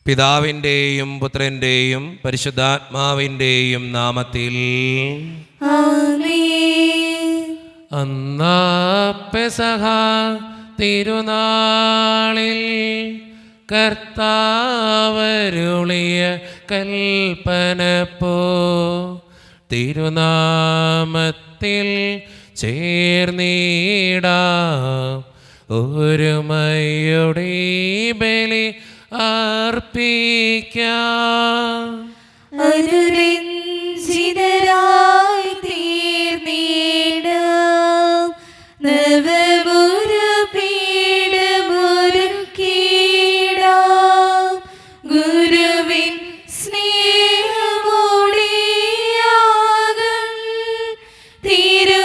പിതാവിൻ്റെയും പുത്രൻ്റെയും പരിശുദ്ധാത്മാവിൻ്റെയും നാമത്തിൽ ആമേൻ. അന്നാ പെസഹ തിരുനാളിൽ കർത്താവരുളിയ കൽപ്പനപ്പോ തിരുനാമത്തിൽ ചേർന്നിടാം ഒരുമയുടെ ബലി അർപ്പിക്കാം. അനുരഞ്ജിതരായി തീർന്നിടാം നവമൊരു പീഠമൊരുക്കിടാം ഗുരുവിൻ സ്നേഹമോടിയാകും തിരുമുൻപാകെ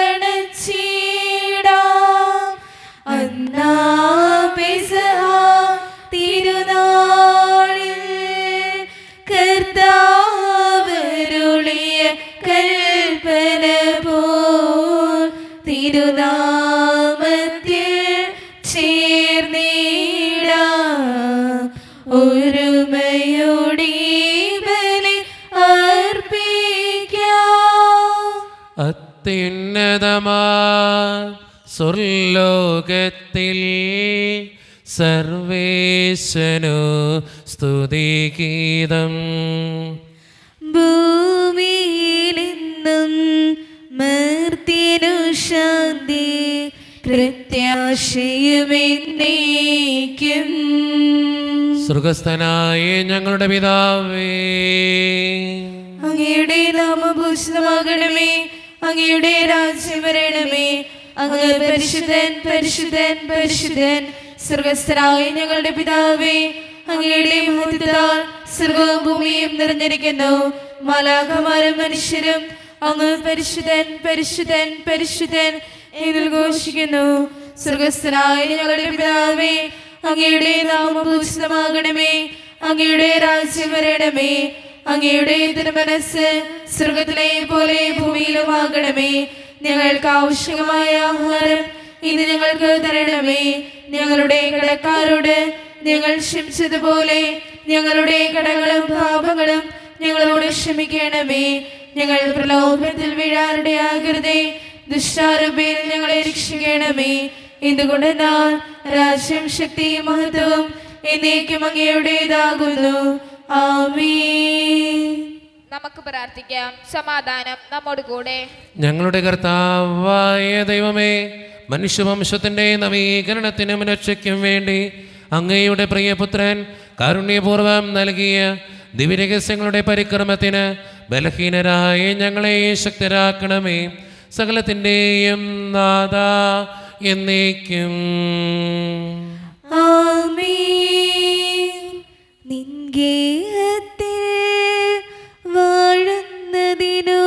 അണച്ചിടാം. അന്നാ പെസഹ തിരുനാളിൽ കർത്താവരുളിയ കൽപ്പന പോൽ തിരുനാമത്തിൽ ചേർന്നിടാം ഒരുമയോടെ ബലി അർപ്പിക്കാം. അത്യുന്നതമാ സ്വർലോകത്തിൽ സർവേശനു സ്തുതിഗീതം. ഭൂമിയിലെന്നും മർത്യനു ശാന്തി പ്രത്യാശയുമെന്നേക്കും. സ്വർഗസ്ഥനായ ഞങ്ങളുടെ പിതാവേ, അങ്ങയുടെ നാമഭൂഷിതമാകണമേ, അങ്ങയുടെ രാജ്യം വരണമേ, അങ്ങ് പരിശുദ്ധൻ പരിശുദ്ധൻ പരിശുദ്ധൻ. സ്വർഗസ്ഥനായ ഞങ്ങളുടെ പിതാവേ, അങ്ങയുടെ മഹത്വത്താൽ സ്വർഗവും ഭൂമിയും നിറഞ്ഞിരിക്കുന്നു. മാലാഖമാരും മനുഷ്യരും അങ്ങ് പരിശുദ്ധൻ പരിശുദ്ധൻ പരിശുദ്ധൻ എന്ന് ഘോഷിക്കുന്നു. സ്വർഗസ്ഥനായ ഞങ്ങളുടെ പിതാവേ, അങ്ങയുടെ നാമഭൂഷിതമാകണമേ, അങ്ങയുടെ രാജ്യം വരണമേ, അങ്ങയുടെ തിരുമനസ്സ് സ്വർഗത്തിലെ പോലെ ഭൂമിയിലുമാകണമേ. ഞങ്ങൾക്ക് ആവശ്യമായ ആഹാരം ഇന്ന് ഞങ്ങൾക്ക് തരണമേ. ഞങ്ങളുടെ കടക്കാരോട് ഞങ്ങൾ ക്ഷമിച്ചതുപോലെ ഞങ്ങളുടെ കടങ്ങളും പാപങ്ങളും ഞങ്ങളോട് ക്ഷമിക്കണമേ. ഞങ്ങൾ പ്രലോഭനത്തിൽ വീഴാനിടയാകരുതേ, ദുഷ്ടാരൂപയിൽ ഞങ്ങളെ രക്ഷിക്കണമേ. എന്തുകൊണ്ടെന്നാൽ രാജ്യം ശക്തിയും മഹത്വവും എന്നേക്കും അങ്ങയുടേതാകുന്നു. ആമേൻ. നമുക്ക് പ്രാർത്ഥിക്കാം. സമാധാനം നമ്മോട് കൂടെ. ഞങ്ങളുടെ കർത്താവായ ദൈവമേ, മനുഷ്യവംശത്തിൻ്റെ നവീകരണത്തിനും രക്ഷയ്ക്കും വേണ്ടി അങ്ങയുടെ പ്രിയപുത്രൻ കാരുണ്യപൂർവം നൽകിയ ദിവ്യരഹസ്യങ്ങളുടെ പരിക്രമത്തിന് ബലഹീനരായ ഞങ്ങളെ ശക്തരാക്കണമേ. സകലത്തിൻ്റെയും നാഥ എന്നേക്കും. ആമേൻ. നിൻഗേഹത്തിൽ വാഴുന്നതിനോ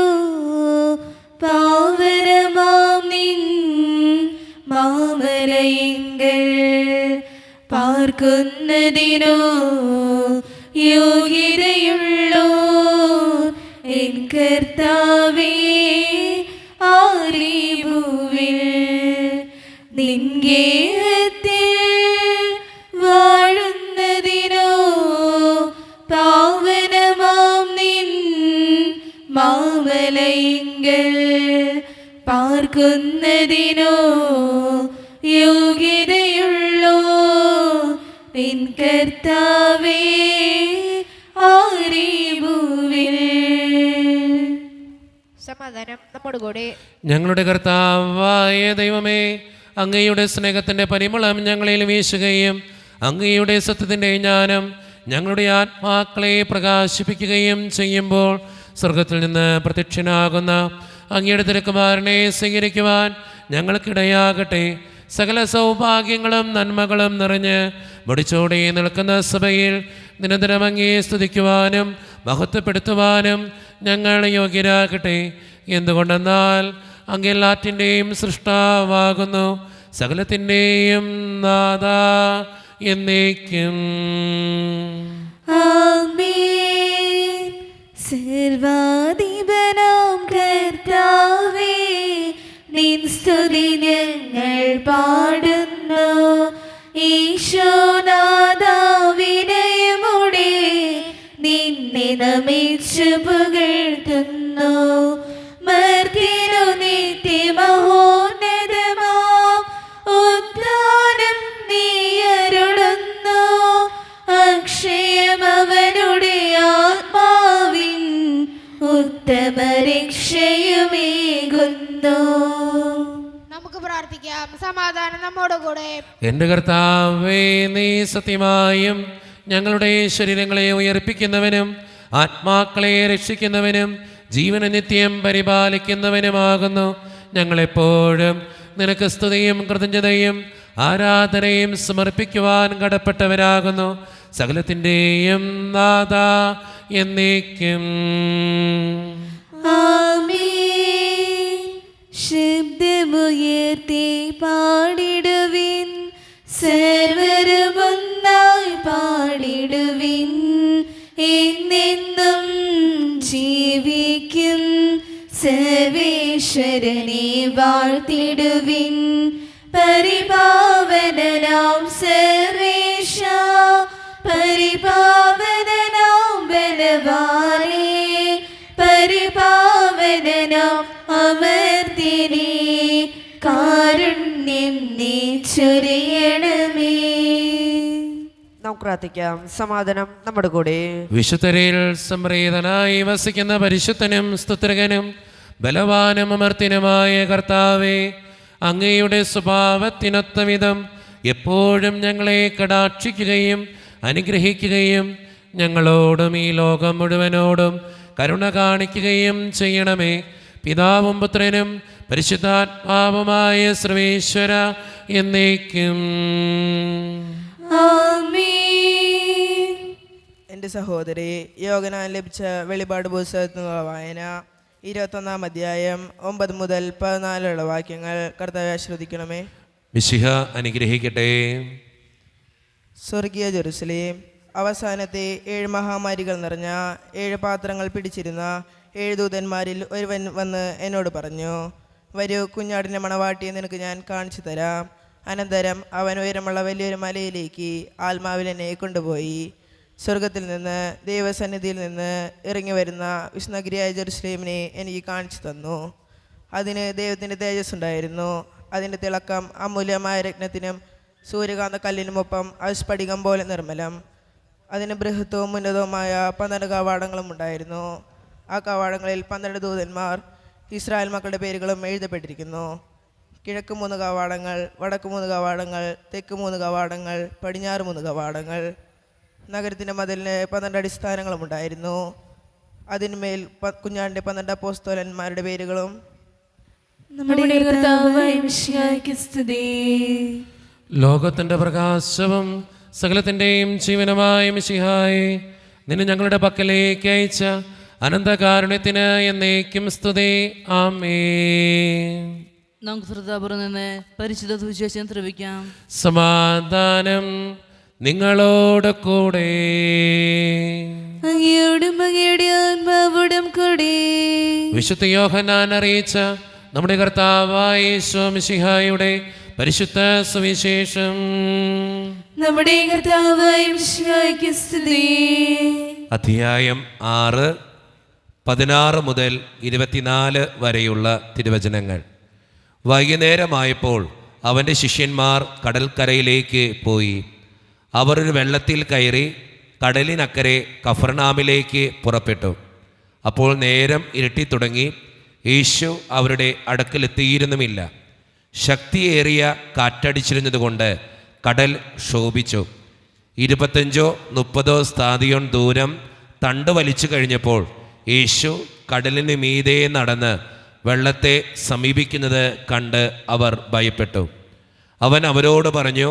പാവനമാം നിൻ മാമലയെങ്കിൽ പാർക്കുന്നതിനോ യോഗ്യതയുള്ളോ എൻ കർത്താവേ ആരീഭൂവിൽ. നിൻഗേഹത്തിൽ വാഴുന്നതിനോ പാവനമാം നിൻ മാമലയെങ്കിൽ പാർക്കുന്നതിനോ യോഗ്യതയുള്ളോ എൻ കർത്താവേ ആരീഭൂവിൽ. സമാധാനം നമ്മോട് കൂടെ. ഞങ്ങളുടെ കർത്താവായ ദൈവമേ, അങ്ങയുടെ സ്നേഹത്തിൻ്റെ പരിമളം ഞങ്ങളിൽ വീശുകയും അങ്ങയുടെ സത്യത്തിൻ്റെ ജ്ഞാനം ഞങ്ങളുടെ ആത്മാക്കളെ പ്രകാശിപ്പിക്കുകയും ചെയ്യുമ്പോൾ സ്വർഗത്തിൽ നിന്ന് പ്രത്യക്ഷനാകുന്ന അങ്ങയുടെ തിരുക്കുമാരനെ സ്വീകരിക്കുവാൻ ഞങ്ങൾക്കിടയാകട്ടെ. സകല സൗഭാഗ്യങ്ങളും നന്മകളും നിറഞ്ഞ് മുടിച്ചോടെ നിൽക്കുന്ന സഭയിൽ നിരന്തരം അങ്ങയെ സ്തുതിക്കുവാനും മഹത്വപ്പെടുത്തുവാനും ഞങ്ങൾ യോഗ്യരാകട്ടെ. എന്തുകൊണ്ടെന്നാൽ അങ്ങെല്ലാറ്റിൻ്റെയും സൃഷ്ടാവാകുന്നു, സകലത്തിൻ്റെയും നാഥ എന്നേക്കും. ആമേൻ. സർവാധിപനാം കർത്താവേ, നിൻ സ്തുതി ഞങ്ങൾ പാടുന്നു. ഈശോനാ സമാധാനം നമ്മോടുകൂടെ. എൻ്റെ കർത്താവേ, നീ സത്യമായും ഞങ്ങളുടെ ശരീരങ്ങളെ ഉയർപ്പിക്കുന്നവനും ആത്മാക്കളെ രക്ഷിക്കുന്നവനും ജീവനെ നിത്യം പരിപാലിക്കുന്നവനുമാകുന്നു. ഞങ്ങളെപ്പോഴും നിനക്ക് സ്തുതിയും കൃതജ്ഞതയും ആരാധനയും സമർപ്പിക്കുവാൻ കടപ്പെട്ടവരാകുന്നു. സകലത്തിൻ്റെയും നാഥ എന്നേക്കും. ആമേൻ. ശബ്ദമുയർത്തി പാടിടുവിൻ, സർവരും ഒന്നായി പാടിടുവിൻ. എന്നെന്നും ജീവിക്കും സർവേശ്വരനെ വാഴ്ത്തിടുവിൻ. പരിപാവനനാം സർവേശ, പരിപാവനനാം ബലവാനേ, പരിപാവനനാം അമർത്യനേ, കാരുണ്യം നീ ചൊരിയണമേ. നമുക്ക് പ്രാർത്ഥിക്കാം. സമാധാനം നമ്മുടെ കൂടെ. വിശുദ്ധരിൽ സംപ്രീതനായി വസിക്കുന്ന പരിശുദ്ധനും സ്തുത്രകനും ബലവാനും അമർത്തിനുമായ കർത്താവേ, അങ്ങയുടെ സ്വഭാവത്തിനൊത്ത വിധം എപ്പോഴും ഞങ്ങളെ കടാക്ഷിക്കുകയും അനുഗ്രഹിക്കുകയും ഞങ്ങളോടും ഈ ലോകം മുഴുവനോടും കരുണ കാണിക്കുകയും ചെയ്യണമേ. പിതാവും പുത്രനും പരിശുദ്ധാത്മാവുമായ സർവേശ്വര എന്നേക്കും. ആമേൻ. എൻ്റെ സഹോദരി, യോഹന്നാൻ ലഭിച്ച വെളിപാട് പുസ്തകത്തിനുള്ള വായന 21 അധ്യായം 9 മുതൽ 14 വാക്യങ്ങൾ കർത്താവേ ശ്രദ്ധിക്കണമേ. മിശിഹ അനുഗ്രഹിക്കട്ടെ. സ്വർഗീയ ജെറുസലേം, അവസാനത്തെ 7 മഹാമാരികൾ നിറഞ്ഞ 7 പാത്രങ്ങൾ പിടിച്ചിരുന്ന 7 ദൂതന്മാരിൽ ഒരുവൻ വന്ന് എന്നോട് പറഞ്ഞു, വരൂ, കുഞ്ഞാടിൻ്റെ മണവാട്ടിയെ നിനക്ക് ഞാൻ കാണിച്ചു തരാം. അനന്തരം അവൻ ഉയരമുള്ള വലിയൊരു മലയിലേക്ക് ആത്മാവിൽ എന്നെ കൊണ്ടുപോയി. സ്വർഗത്തിൽ നിന്ന്, ദൈവസന്നിധിയിൽ നിന്ന് ഇറങ്ങി വരുന്ന വിഷ്ണുഗിരിയായ ജെറുസലേമിനെ എനിക്ക് കാണിച്ചു തന്നു. അതിന് ദൈവത്തിൻ്റെ തേജസ് ഉണ്ടായിരുന്നു. അതിൻ്റെ തിളക്കം അമൂല്യമായ രത്നത്തിനും സൂര്യകാന്ത കല്ലിനുമൊപ്പം അസ്ഫടികം പോലെ നിർമ്മലം. അതിന് ബൃഹത്വവും ഉന്നതവുമായ 12 കവാടങ്ങളും ഉണ്ടായിരുന്നു. ആ കവാടങ്ങളിൽ 12 ദൂതന്മാർ ഇസ്രായേൽ മക്കളുടെ പേരുകളും എഴുതപ്പെട്ടിരിക്കുന്നു. കിഴക്ക് 3 കവാടങ്ങൾ, വടക്ക് 3 കവാടങ്ങൾ, തെക്ക് 3 കവാടങ്ങൾ, പടിഞ്ഞാറ് 3 കവാടങ്ങൾ. നഗരത്തിൻ്റെ മതിലിന് 12 അടിസ്ഥാനങ്ങളും ഉണ്ടായിരുന്നു. അതിന്മേൽ കുഞ്ഞാടിൻ്റെ 12 അപ്പോസ്തലന്മാരുടെ പേരുകളും. നമ്മുടെ കർത്താവായ മിശിഹായ്ക്ക് സ്തുതി. ലോകത്തിൻ്റെ പ്രകാശവും സകലത്തിൻ്റെയും ജീവനുമായ മിശിഹായെ, നിന്നെ ഞങ്ങളുടെ പക്കലേക്ക് അയച്ച അനന്തകാരുണ്യത്തിന് എന്നേക്കും സ്തുതി. ആമേൻ. നമുക്ക് ശ്രദ്ധാപൂർവ്വം നിന്ന് പരിശുദ്ധ സുവിശേഷം ശ്രവിക്കാം. സമാധാനം നിങ്ങളോട് കൂടെ. അങ്ങയോടും അങ്ങയുടെ ആത്മാവോടും കൂടെ. വിശുദ്ധ യോഹന്നാൻ അറിയിച്ച നമ്മുടെ കർത്താവായ യേശു മിശിഹായുടെ പരിശുദ്ധ സുവിശേഷം. നമ്മുടെ കർത്താവായ മിശിഹായ്ക്ക് സ്തുതി. അധ്യായം 6, 16 മുതൽ 24 വരെയുള്ള തിരുവചനങ്ങൾ. വൈകുന്നേരമായപ്പോൾ അവൻ്റെ ശിഷ്യന്മാർ കടൽക്കരയിലേക്ക് പോയി. അവർ ഒരു വെള്ളത്തിൽ കയറി കടലിനക്കരെ കഫർനാമിലേക്ക് പുറപ്പെട്ടു. അപ്പോൾ നേരം ഇരുട്ടിത്തുടങ്ങി. യേശു അവരുടെ അടുക്കലെത്തിയിരുന്നുമില്ല. ശക്തിയേറിയ കാറ്റടിച്ചിരുന്നതുകൊണ്ട് കടൽ ക്ഷോഭിച്ചു. 25-30 സ്ഥാദിയോൻ ദൂരം തണ്ട് വലിച്ചു കഴിഞ്ഞപ്പോൾ യേശു കടലിന് മീതെ നടന്ന് വെള്ളത്തെ സമീപിക്കുന്നത് കണ്ട് അവർ ഭയപ്പെട്ടു. അവൻ അവരോട് പറഞ്ഞു,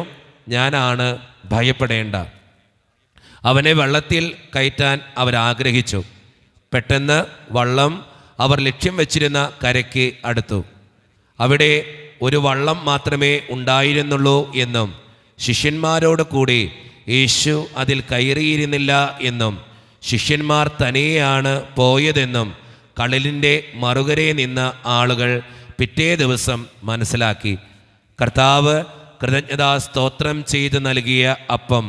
ഞാനാണ്, ഭയപ്പെടേണ്ട. അവനെ വെള്ളത്തിൽ കയറ്റാൻ അവരാഗ്രഹിച്ചു. പെട്ടെന്ന് വള്ളം അവർ ലക്ഷ്യം വച്ചിരുന്ന കരയ്ക്ക് അടുത്തു. അവിടെ ഒരു വള്ളം മാത്രമേ ഉണ്ടായിരുന്നുള്ളൂ എന്നും ശിഷ്യന്മാരോട് കൂടി യേശു അതിൽ കയറിയിരുന്നില്ല എന്നും ശിഷ്യന്മാർ തനിയെയാണ് പോയതെന്നും കടലിൻ്റെ മറുകരയിൽ നിന്ന ആളുകൾ പിറ്റേ ദിവസം മനസ്സിലാക്കി. കർത്താവ് കൃതജ്ഞതാ സ്തോത്രം ചെയ്ത് നൽകിയ അപ്പം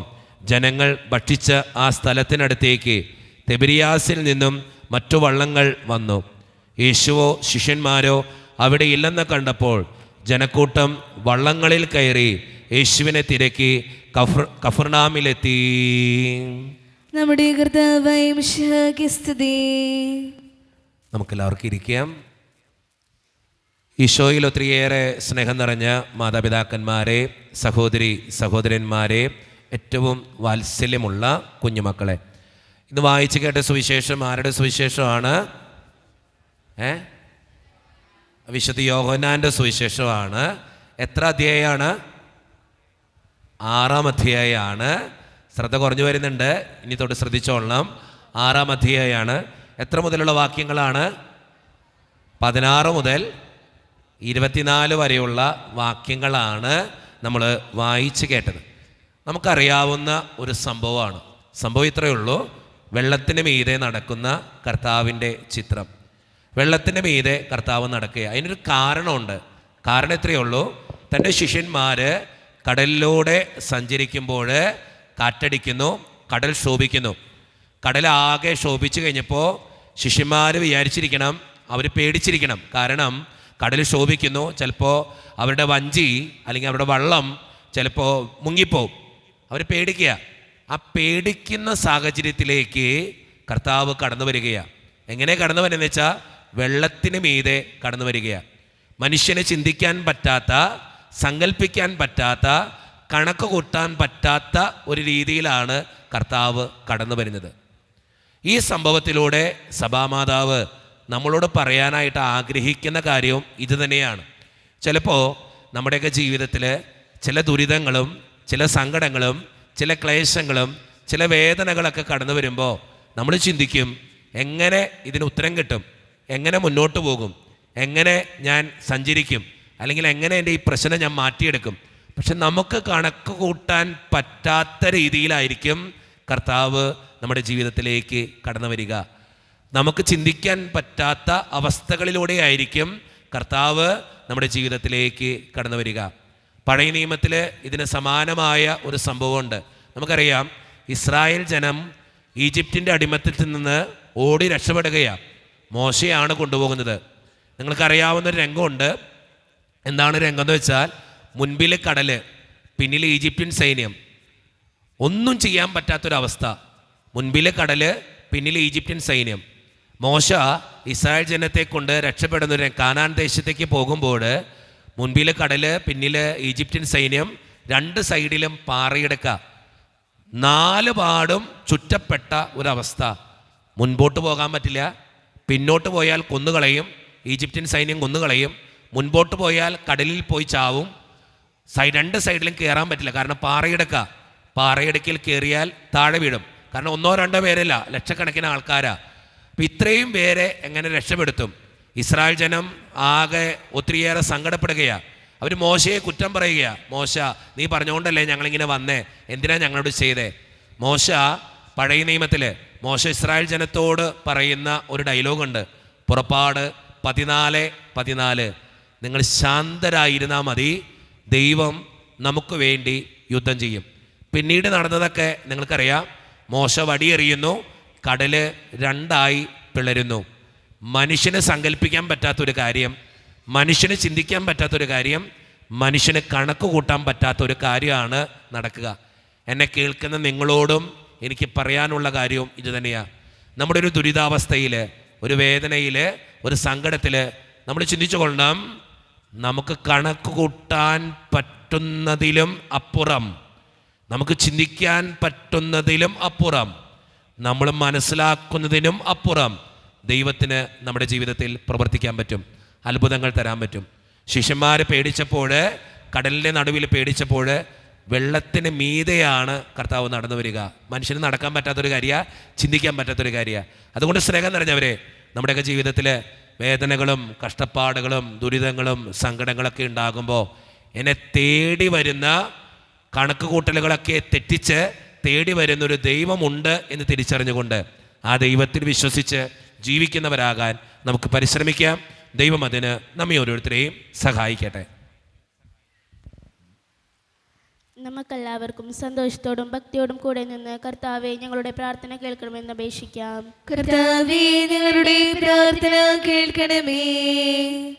ജനങ്ങൾ ഭക്ഷിച്ച ആ സ്ഥലത്തിനടുത്തേക്ക് തെബിരിയാസിൽ നിന്നും മറ്റു വള്ളങ്ങൾ വന്നു. യേശുവോ ശിഷ്യന്മാരോ അവിടെ ഇല്ലെന്ന് കണ്ടപ്പോൾ ജനക്കൂട്ടം വള്ളങ്ങളിൽ കയറി യേശുവിനെ തിരക്കി കഫർനാമിലെത്തി. നമ്മുടെ കർത്താവായ മിശിഹായ്ക്ക് സ്തുതി. നമുക്കെല്ലാവർക്കും ഇരിക്കാം. ഈശോയിൽ ഒത്തിരിയേറെ സ്നേഹം നിറഞ്ഞ മാതാപിതാക്കന്മാരെ, സഹോദരി സഹോദരന്മാരെ, ഏറ്റവും വാത്സല്യമുള്ള കുഞ്ഞുമക്കളെ, ഇന്ന് വായിച്ചു കേട്ട സുവിശേഷം ആരുടെ സുവിശേഷമാണ്? വിശുദ്ധ യോഹന്നാൻ്റെ സുവിശേഷമാണ്. എത്ര അധ്യായമാണ്? 6-ാം അധ്യായമാണ്. ശ്രദ്ധ കുറഞ്ഞു വരുന്നുണ്ട്, ഇനി തൊട്ട് ശ്രദ്ധിച്ചോളണം. 6-ാം അധ്യായമാണ്. എത്ര മുതലുള്ള വാക്യങ്ങളാണ്? 16 മുതൽ 24 വരെയുള്ള വാക്യങ്ങളാണ് നമ്മൾ വായിച്ച് കേട്ടത്. നമുക്കറിയാവുന്ന ഒരു സംഭവമാണ്. സംഭവം ഇത്രയേ ഉള്ളൂ. വെള്ളത്തിന് മീതെ നടക്കുന്ന കർത്താവിൻ്റെ ചിത്രം. വെള്ളത്തിന് മീതെ കർത്താവ് നടക്കുക. അതിനൊരു കാരണമുണ്ട്. കാരണം ഇത്രയേ ഉള്ളൂ. തൻ്റെ ശിഷ്യന്മാർ കടലിലൂടെ സഞ്ചരിക്കുമ്പോൾ കാറ്റടിക്കുന്നു, കടൽ ശോഭിക്കുന്നു. കടലാകെ ശോഭിച്ചു കഴിഞ്ഞപ്പോൾ ശിഷ്യന്മാർ വിചാരിച്ചിരിക്കണം, അവർ പേടിച്ചിരിക്കണം. കാരണം കടൽ ശോഭിക്കുന്നു, ചിലപ്പോൾ അവരുടെ വഞ്ചി അല്ലെങ്കിൽ അവരുടെ വള്ളം ചിലപ്പോൾ മുങ്ങിപ്പോവും. അവർ പേടിക്കുക. ആ പേടിക്കുന്ന സാഹചര്യത്തിലേക്ക് കർത്താവ് കടന്നു വരികയാണ്. എങ്ങനെ കടന്നു വരുന്നത് വെച്ചാൽ വെള്ളത്തിന് മീതെ കടന്നു വരികയാണ്. മനുഷ്യന് ചിന്തിക്കാൻ പറ്റാത്ത, സങ്കല്പിക്കാൻ പറ്റാത്ത, കണക്ക് കൂട്ടാൻ പറ്റാത്ത ഒരു രീതിയിലാണ് കർത്താവ് കടന്നു വരുന്നത്. ഈ സംഭവത്തിലൂടെ സഭാമാതാവ് നമ്മളോട് പറയാനായിട്ട് ആഗ്രഹിക്കുന്ന കാര്യവും ഇത് തന്നെയാണ്. ചിലപ്പോൾ നമ്മുടെയൊക്കെ ജീവിതത്തിൽ ചില ദുരിതങ്ങളും ചില സങ്കടങ്ങളും ചില ക്ലേശങ്ങളും ചില വേദനകളൊക്കെ കടന്നു വരുമ്പോൾ നമ്മൾ ചിന്തിക്കും, എങ്ങനെ ഇതിന് ഉത്തരം കിട്ടും, എങ്ങനെ മുന്നോട്ട് പോകും, എങ്ങനെ ഞാൻ സഞ്ചരിക്കും, അല്ലെങ്കിൽ എങ്ങനെ എൻ്റെ ഈ പ്രശ്നം ഞാൻ മാറ്റിയെടുക്കും. പക്ഷെ നമുക്ക് കണക്ക് കൂട്ടാൻ പറ്റാത്ത രീതിയിലായിരിക്കും കർത്താവ് നമ്മുടെ ജീവിതത്തിലേക്ക് കടന്നു വരിക. നമുക്ക് ചിന്തിക്കാൻ പറ്റാത്ത അവസ്ഥകളിലൂടെയായിരിക്കും കർത്താവ് നമ്മുടെ ജീവിതത്തിലേക്ക് കടന്നു വരിക. പഴയ നിയമത്തിൽ ഇതിന് സമാനമായ ഒരു സംഭവമുണ്ട്. നമുക്കറിയാം, ഇസ്രായേൽ ജനം ഈജിപ്തിൻ്റെ അടിമത്തത്തിൽ നിന്ന് ഓടി രക്ഷപ്പെടുകയാണ്. മോശയാണ് കൊണ്ടുപോകുന്നത്. നിങ്ങൾക്കറിയാവുന്നൊരു രംഗമുണ്ട്. എന്താണ് രംഗം എന്ന് വെച്ചാൽ, മുൻപിൽ കടൽ, പിന്നിൽ ഈജിപ്ഷ്യൻ സൈന്യം. ഒന്നും ചെയ്യാൻ പറ്റാത്തൊരവസ്ഥ. മുൻപിൽ കടൽ, പിന്നിൽ ഈജിപ്ഷ്യൻ സൈന്യം. മോശ ഇസ്രായേൽ ജനത്തെ കൊണ്ട് രക്ഷപ്പെടുന്ന കാനാൻ ദേശത്തേക്ക് പോകുമ്പോൾ മുൻപിൽ കടൽ, പിന്നിൽ ഈജിപ്ഷ്യൻ സൈന്യം, രണ്ട് സൈഡിലും പാറയെടുക്കുക. 4 പാടും ചുറ്റപ്പെട്ട ഒരവസ്ഥ. മുൻപോട്ട് പോകാൻ പറ്റില്ല. പിന്നോട്ട് പോയാൽ കൊന്നുകളയും, ഈജിപ്ഷ്യൻ സൈന്യം കൊന്നുകളയും. മുൻപോട്ട് പോയാൽ കടലിൽ പോയി ചാവും. 2 സൈഡിലും കയറാൻ പറ്റില്ല. കാരണം പാറയെടുക്കുക. പാറയെടുക്കിൽ കയറിയാൽ താഴെ വീഴും. കാരണം 1-2 പേരല്ല, ലക്ഷക്കണക്കിന് ആൾക്കാരാ. അപ്പം ഇത്രയും പേരെ എങ്ങനെ രക്ഷപ്പെടുത്തും? ഇസ്രായേൽ ജനം ആകെ ഒത്തിരിയേറെ സങ്കടപ്പെടുകയാണ്. അവർ മോശയെ കുറ്റം പറയുക. മോശ, നീ പറഞ്ഞുകൊണ്ടല്ലേ ഞങ്ങളിങ്ങനെ വന്നേ, എന്തിനാ ഞങ്ങളോട് ചെയ്തേ? മോശ പഴയ നിയമത്തിൽ മോശ ഇസ്രായേൽ ജനത്തോട് പറയുന്ന ഒരു ഡയലോഗുണ്ട്. പുറപ്പാട് 14:14, നിങ്ങൾ ശാന്തരായിരുന്നാൽ മതി, ദൈവം നമുക്ക് വേണ്ടി യുദ്ധം ചെയ്യും. പിന്നീട് നടന്നതൊക്കെ നിങ്ങൾക്കറിയാം. മോശ വടിയെറിയുന്നു, കടല് 2ആയി പിളരുന്നു. മനുഷ്യന് സങ്കല്പിക്കാൻ പറ്റാത്തൊരു കാര്യം, മനുഷ്യന് ചിന്തിക്കാൻ പറ്റാത്തൊരു കാര്യം, മനുഷ്യന് കണക്ക് കൂട്ടാൻ പറ്റാത്തൊരു കാര്യമാണ് നടക്കുക. എന്നെ കേൾക്കുന്ന നിങ്ങളോടും എനിക്ക് പറയാനുള്ള കാര്യവും ഇത് തന്നെയാണ്. നമ്മുടെ ഒരു ദുരിതാവസ്ഥയിൽ, ഒരു വേദനയിൽ, ഒരു സങ്കടത്തിൽ നമ്മൾ ചിന്തിച്ചു കൊള്ളണം, നമുക്ക് കണക്ക് കൂട്ടാൻ പറ്റുന്നതിലും അപ്പുറം, നമുക്ക് ചിന്തിക്കാൻ പറ്റുന്നതിലും അപ്പുറം, നമ്മൾ മനസ്സിലാക്കുന്നതിനും അപ്പുറം ദൈവത്തിന് നമ്മുടെ ജീവിതത്തിൽ പ്രവർത്തിക്കാൻ പറ്റും, അത്ഭുതങ്ങൾ തരാൻ പറ്റും. ശിഷ്യന്മാർ പേടിച്ചപ്പോൾ, കടലിൻ്റെ നടുവിൽ പേടിച്ചപ്പോൾ, വെള്ളത്തിന് മീതെയാണ് കർത്താവ് നടന്നു വരിക. മനുഷ്യന് നടക്കാൻ പറ്റാത്തൊരു കാര്യമാണ്, ചിന്തിക്കാൻ പറ്റാത്തൊരു കാര്യമാണ്. അതുകൊണ്ട് സ്നേഹം നിറഞ്ഞവരെ, നമ്മുടെയൊക്കെ ജീവിതത്തിൽ വേദനകളും കഷ്ടപ്പാടുകളും ദുരിതങ്ങളും സങ്കടങ്ങളൊക്കെ ഉണ്ടാകുമ്പോൾ എന്നെ തേടി വരുന്ന കണക്ക് കൂട്ടലുകളൊക്കെ തെറ്റിച്ച് തേടി വരുന്നൊരു ദൈവമുണ്ട് എന്ന് തിരിച്ചറിഞ്ഞുകൊണ്ട് ആ ദൈവത്തിൽ വിശ്വസിച്ച് ജീവിക്കുന്നവരാകാൻ നമുക്ക് പരിശ്രമിക്കാം. ദൈവം അതിന് നമ്മെ ഓരോരുത്തരെയും സഹായിക്കട്ടെ. നമുക്കെല്ലാവർക്കും സന്തോഷത്തോടും ഭക്തിയോടും കൂടെ നിന്ന് കർത്താവെ ഞങ്ങളുടെ പ്രാർത്ഥന കേൾക്കണമെന്ന് അപേക്ഷിക്കാം. കർത്താവേ ഞങ്ങളുടെ പ്രാർത്ഥന കേൾക്കണമേ.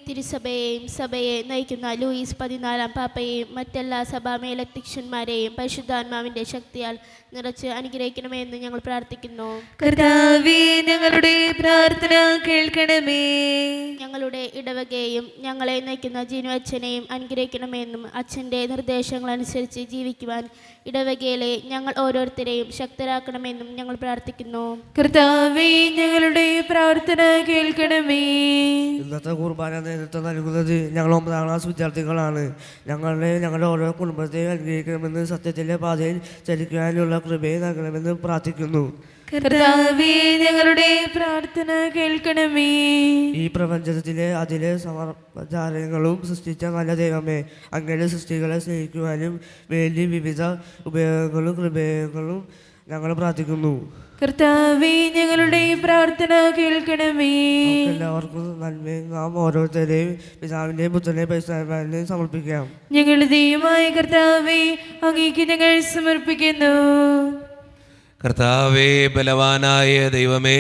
തിരുസഭയെയും സഭയെ നയിക്കുന്ന ലൂയിസ് 14 പാപ്പയെയും മറ്റെല്ലാ സഭാ മേലധ്യക്ഷന്മാരെയും പരിശുദ്ധാത്മാവിൻ്റെ ശക്തിയാൽ നിറച്ച് അനുഗ്രഹിക്കണമെന്ന് ഞങ്ങൾ പ്രാർത്ഥിക്കുന്നു. കർത്താവേ ഞങ്ങളുടെ പ്രാർത്ഥന കേൾക്കണമേ. ഞങ്ങളുടെ ഇടവകയെയും ഞങ്ങളെ നയിക്കുന്ന ജിനു അച്ഛനെയും അനുഗ്രഹിക്കണമെന്നും അച്ഛൻ്റെ നിർദ്ദേശങ്ങൾ അനുസരിച്ച് ജീവിക്കുവാൻ ഇടവകയിലെ ഞങ്ങൾ ഓരോരുത്തരെയും ശക്തരാക്കണമെന്നും ഞങ്ങൾ പ്രാർത്ഥിക്കുന്നു. കർത്താവേ ഞങ്ങളുടെ പ്രാർത്ഥന കേൾക്കണമേ. ഇന്നത്തെ കുർബാന നേതൃത്വം നൽകുന്നത് ഞങ്ങൾ 9ാം ക്ലാസ് വിദ്യാർത്ഥികളാണ്. ഞങ്ങളുടെ ഓരോ കുടുംബത്തെയും അനുഗ്രഹിക്കണമെന്ന് സത്യത്തിൻ്റെ പാതയിൽ ചലിക്കാനുള്ള കൃപയെ നൽകണമെന്ന് പ്രാർത്ഥിക്കുന്നു. കർത്താവേ ഞങ്ങളുടെ പ്രാർത്ഥന കേൾക്കണമേ. ഈ പ്രപഞ്ചത്തിലെ അതിലെ സമർപ്പചാരങ്ങളും സൃഷ്ടിച്ച നല്ല ദൈവമേ, അങ്ങയുടെ സൃഷ്ടികളെ സ്നേഹിക്കുവാനും വേണ്ടി വിവിധ ഉപയോഗങ്ങളും കൃപകളും ഞങ്ങൾ പ്രാർത്ഥിക്കുന്നു. കർത്താവേ ഞങ്ങളുടെ പ്രാർത്ഥന കേൾക്കണമേ. എല്ലാവർക്കും നന്മയും നാം ഓരോരുത്തരെയും പിതാവിൻ്റെയും പുത്രൻ്റെയും പരിശുദ്ധാത്മാവിനെയും സമർപ്പിക്കാം. ഞങ്ങളുടെ ദൈവമായ കർത്താവേ അങ്ങേക്ക് ഞങ്ങൾ സമർപ്പിക്കുന്നു. കർത്താവേ, ബലവാനായ ദൈവമേ,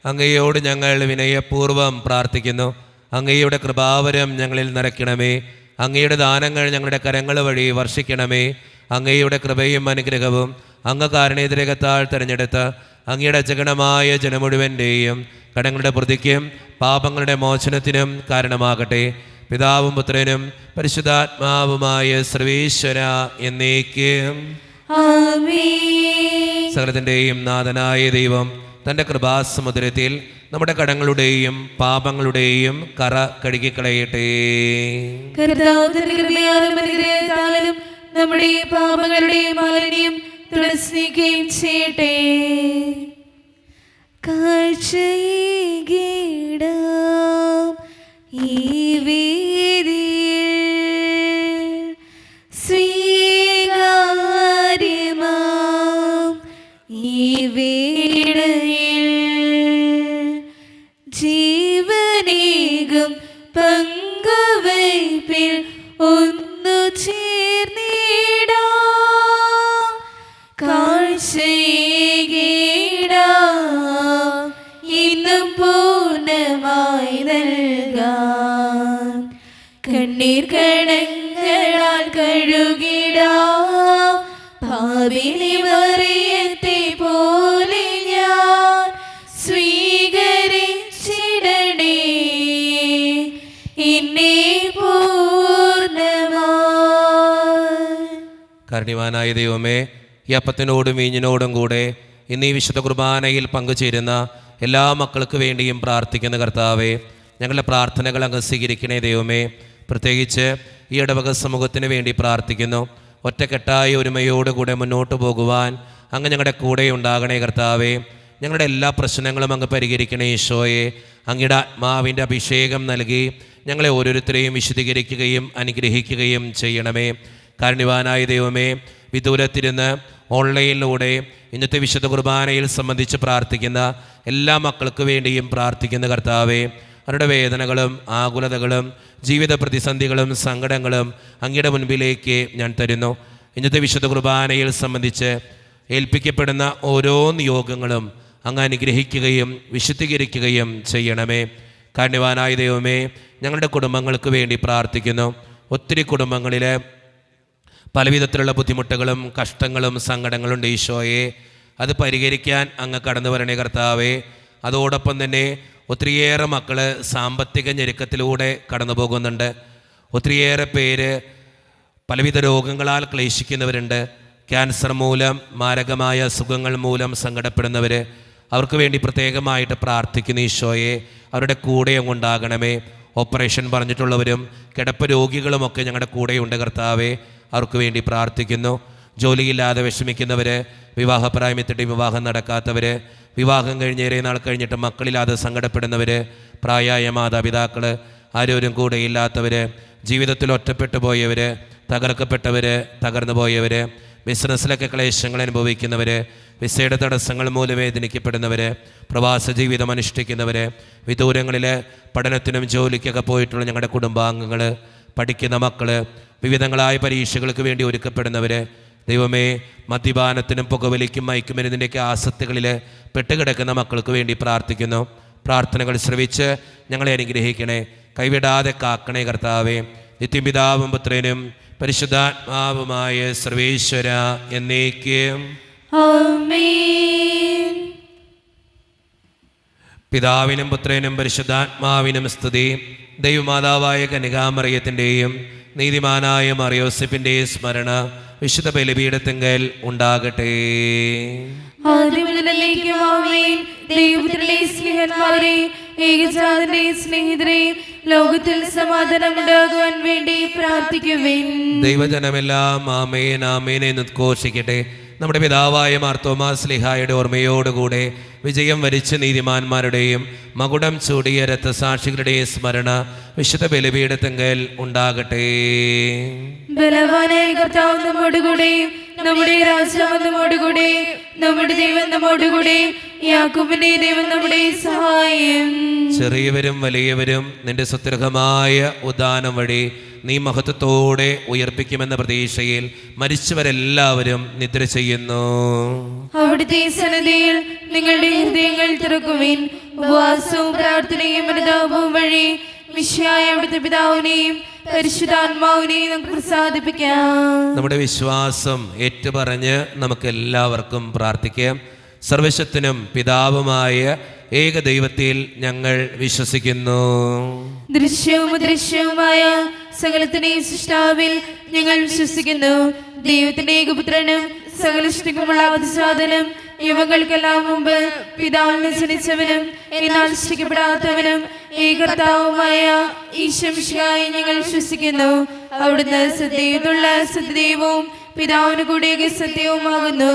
അങ്ങയോട് ഞങ്ങൾ വിനയപൂർവ്വം പ്രാർത്ഥിക്കുന്നു. അങ്ങയുടെ കൃപാവരം ഞങ്ങളിൽ നിറയ്ക്കണമേ. അങ്ങയുടെ ദാനങ്ങൾ ഞങ്ങളുടെ കരങ്ങൾ വഴി വർഷിക്കണമേ. അങ്ങയുടെ കൃപയും അനുഗ്രഹവും അങ്ങ് കാരുണ്യതിരകത്താൽ തിരഞ്ഞെടുത്ത് അങ്ങയുടെ അജഗണമായ ജനം മുഴുവൻ്റെയും കടങ്ങളുടെ പ്രതിക്കും പാപങ്ങളുടെ മോചനത്തിനും കാരണമാകട്ടെ. പിതാവും പുത്രനും പരിശുദ്ധാത്മാവുമായ സർവീശ്വര എന്നേക്കും ആമേൻ. സകലത്തിൻ്റെയും നാഥനായ ദൈവം തൻ്റെ കൃപാസമുദ്രത്തിൽ നമ്മുടെ കടങ്ങളുടെയും പാപങ്ങളുടെയും കറ കഴുകിക്കളയട്ടെ. കർത്താവ് തന്റെ കൃപയാലും അനുഗ്രഹത്താലും നമ്മുടെ പാപങ്ങളുടെ മാലിന്യം തുടർന്നിക്കുകയും ചെയ്യട്ടെ. കാഴ്ചയേകിടാം ഈ വേദിയിൽ സ്വീകാര്യമാം ഈ വേളയിൽ ജീവനേകും പങ്കുവയ്പിൽ ഒന്നു ചേർന്നിടാം. കാഴ്ചയേകിടാം ഇന്നും പൂർണ്ണമായി നൽകാം. കണ്ണീർ കണങ്ങളാൽ കഴുകിടാം. പാപിനി മറിയത്തെ പോലെ ഞാൻ സ്വീകരിച്ചിടണേ എന്നെ പൂർണ്ണമായി. കാരുണ്യവാനായ ദൈവമേ, ഈ അപ്പത്തിനോടും വീഞ്ഞിനോടും കൂടെ ഇന്ന് ഈ വിശുദ്ധ കുർബാനയിൽ പങ്കുചേരുന്ന എല്ലാ മക്കൾക്ക് വേണ്ടിയും പ്രാർത്ഥിക്കുന്ന കർത്താവേ, ഞങ്ങളുടെ പ്രാർത്ഥനകൾ അങ്ങ് സ്വീകരിക്കണേ ദൈവമേ. പ്രത്യേകിച്ച് ഈ ഇടവക സമൂഹത്തിന് വേണ്ടി പ്രാർത്ഥിക്കുന്നു. ഒറ്റക്കെട്ടായ ഒരുമയോടുകൂടെ മുന്നോട്ട് പോകുവാൻ അങ്ങ് ഞങ്ങളുടെ കൂടെ ഉണ്ടാകണേ കർത്താവേ. ഞങ്ങളുടെ എല്ലാ പ്രശ്നങ്ങളും അങ്ങ് പരിഹരിക്കണേ ഈശോയെ. അങ്ങയുടെ ആത്മാവിൻ്റെ അഭിഷേകം നൽകി ഞങ്ങളെ ഓരോരുത്തരെയും വിശദീകരിക്കുകയും അനുഗ്രഹിക്കുകയും ചെയ്യണമേ. കാരുണ്യവാനായ ദൈവമേ, വിദൂരത്തിരുന്ന് ഓൺലൈനിലൂടെ ഇന്നത്തെ വിശുദ്ധ കുർബാനയിൽ സംബന്ധിച്ച് പ്രാർത്ഥിക്കുന്ന എല്ലാ മക്കൾക്ക് വേണ്ടിയും പ്രാർത്ഥിക്കുന്ന കർത്താവേ, അവരുടെ വേദനകളും ആകുലതകളും ജീവിത പ്രതിസന്ധികളും സങ്കടങ്ങളും അങ്ങയുടെ മുൻപിലേക്ക് ഞാൻ തരുന്നു. ഇന്നത്തെ വിശുദ്ധ കുർബാനയിൽ സംബന്ധിച്ച് ഏൽപ്പിക്കപ്പെടുന്ന ഓരോ നിയോഗങ്ങളും അങ്ങ് അനുഗ്രഹിക്കുകയും വിശുദ്ധീകരിക്കുകയും ചെയ്യണമേ. കാരുണ്യവാനായ ദൈവമേ, ഞങ്ങളുടെ കുടുംബങ്ങൾക്ക് വേണ്ടി പ്രാർത്ഥിക്കുന്നു. ഒത്തിരി കുടുംബങ്ങളിൽ പലവിധത്തിലുള്ള ബുദ്ധിമുട്ടുകളും കഷ്ടങ്ങളും സങ്കടങ്ങളുണ്ട് ഈശോയെ. അത് പരിഹരിക്കാൻ അങ്ങ് കടന്നു വരണേ കർത്താവേ. അതോടൊപ്പം തന്നെ ഒത്തിരിയേറെ മക്കൾ സാമ്പത്തിക ഞെരുക്കത്തിലൂടെ കടന്നു പോകുന്നുണ്ട്. ഒത്തിരിയേറെ പേര് പലവിധ രോഗങ്ങളാൽ ക്ലേശിക്കുന്നവരുണ്ട്. ക്യാൻസർ മൂലം, മാരകമായ അസുഖങ്ങൾ മൂലം സങ്കടപ്പെടുന്നവർ, അവർക്ക് വേണ്ടി പ്രത്യേകമായിട്ട് പ്രാർത്ഥിക്കുന്ന ഈശോയെ. അവരുടെ കൂടെ ഉണ്ടാകണമേ. ഓപ്പറേഷൻ പറഞ്ഞിട്ടുള്ളവരും കിടപ്പ് രോഗികളുമൊക്കെ ഞങ്ങളുടെ കൂടെയുണ്ട് കർത്താവേ. അവർക്ക് വേണ്ടി പ്രാർത്ഥിക്കുന്നു. ജോലിയില്ലാതെ വിഷമിക്കുന്നവർ, വിവാഹപ്രായമെത്തിയിട്ട് വിവാഹം നടക്കാത്തവർ, വിവാഹം കഴിഞ്ഞേറെ നാൾ കഴിഞ്ഞിട്ട് മക്കളില്ലാതെ സങ്കടപ്പെടുന്നവർ, പ്രായമായ മാതാപിതാക്കൾ, ആരോരും കൂടെ ഇല്ലാത്തവർ, ജീവിതത്തിൽ ഒറ്റപ്പെട്ടു പോയവർ, തകർക്കപ്പെട്ടവർ, തകർന്നു പോയവർ, ബിസിനസ്സിലൊക്കെ ക്ലേശങ്ങൾ അനുഭവിക്കുന്നവർ, വിസയുടെ തടസ്സങ്ങൾ മൂലം വേദനിക്കപ്പെടുന്നവർ, പ്രവാസ ജീവിതം അനുഷ്ഠിക്കുന്നവർ, വിദൂരങ്ങളിൽ പഠനത്തിനും ജോലിക്കൊക്കെ പോയിട്ടുള്ള ഞങ്ങളുടെ കുടുംബാംഗങ്ങൾ, പഠിക്കുന്ന മക്കൾ, വിവിധങ്ങളായ പരീക്ഷകൾക്ക് വേണ്ടി ഒരുക്കപ്പെടുന്നവർ, ദൈവമേ, മദ്യപാനത്തിനും പുകവലിക്കും മയക്കുമരുന്നിൻ്റെയൊക്കെ ആസക്തികളിൽ പെട്ടുകിടക്കുന്ന മക്കൾക്ക് വേണ്ടി പ്രാർത്ഥിക്കുന്നു. പ്രാർത്ഥനകൾ ശ്രവിച്ച് ഞങ്ങളെ അനുഗ്രഹിക്കണേ, കൈവിടാതെ കാക്കണേ കർത്താവേ. നിത്യപിതാവും പുത്രനും പരിശുദ്ധാത്മാവുമായ സർവേശ്വര എന്നേക്കും ആമേൻ. പിതാവിനും പുത്രനും പരിശുദ്ധാത്മാവിനും സ്തുതി. ദൈവമാതാവായ കന്യകാമറിയത്തിൻ്റെയും നീതിമാനായ മറിയോസെപ്പിൻ്റെയും സ്മരണ വിശുദ്ധ ബലിപീഠത്തിങ്കൽ ഉണ്ടാകട്ടെ. ആദിമുതലേക്കും ആമേൻ. ദൈവപുത്രനെ സ്നേഹന്മാരെ, ഏകജാതന്റെ സ്നേഹിതരെ, ലോകത്തിൽ സമാധാനം ഉണ്ടാകുവാൻ വേണ്ടി പ്രാർത്ഥിക്കുവിൻ. ദൈവജനമെല്ലാം ആമേൻ ആമേൻ എന്ന് ഉദ്ഘോഷിക്കട്ടെ. നമ്മുടെ പിതാവായ മാർത്തോമാ ശ്ലീഹായുടെ ഓർമ്മയോടുകൂടെ വിജയം വരിച്ച നീതിമാന്മാരുടെയും മകുടം ചൂടിയ രക്തസാക്ഷികളുടെയും സ്മരണ വിശുദ്ധ ബലിപീഠത്തിങ്കൽ ഉണ്ടാകട്ടെ. ബലവാനായ കർത്താവ് നമ്മോടുകൂടെ, നമ്മുടെ രാജാവ് നമ്മോടുകൂടെ, നമ്മുടെ ദൈവം നമ്മോടുകൂടെ, യാക്കോബിന്റെ ദൈവം നമ്മുടെ സഹായം. ചെറിയവരും വലിയവരും നിന്റെ സുദീർഘമായ ഉദാനം വഴി നീ മഹത്വത്തോടെ ഉയർപ്പിക്കുമെന്ന പ്രതീക്ഷയിൽ മരിച്ചവരെല്ലാവരും നിദ്ര ചെയ്യുന്നു. അവിടുത്തെ സന്നിധിയിൽ നിങ്ങളുടെ ഹൃദയങ്ങൾ തുറക്കുവിൻ. ഉപവാസവും പ്രാർത്ഥനയും അനുതാപവും വഴി മിശിഹായ അവിടുത്തെ പിതാവിനെയും പരിശുദ്ധാത്മാവിനെയും നമുക്ക് പ്രസാദിപ്പിക്കാം. നമ്മുടെ വിശ്വാസം ഏറ്റുപറഞ്ഞ് നമുക്ക് എല്ലാവർക്കും പ്രാർത്ഥിക്കാം. സർവശക്തനും പിതാവുമായ ഏക ദൈവത്തിൽ ഞങ്ങൾ വിശ്വസിക്കുന്നു. ദൃശ്യവും അദൃശ്യവുമായ സകലത്തിന്റെയും സൃഷ്ടാവിൽ ഞങ്ങൾ വിശ്വസിക്കുന്നു. ദൈവത്തിന്റെ ഏകപുത്രനും സകല സൃഷ്ടിക്കുമുള്ള അതിസാധനം, യുവങ്ങൾക്കെല്ലാം മുമ്പ് പിതാവിനെ ജനിച്ചവനും എന്നാൽ സൃഷ്ടിക്കപ്പെടാത്തവനും ഏകർത്താവുമായ ഈശോ മിശിഹായെ ഞങ്ങൾ വിശ്വസിക്കുന്നു. അവിടുന്ന് സത്യമുള്ള സത്യദൈവവും പിതാവിന് കൂടെ സത്യവുമാകുന്നു.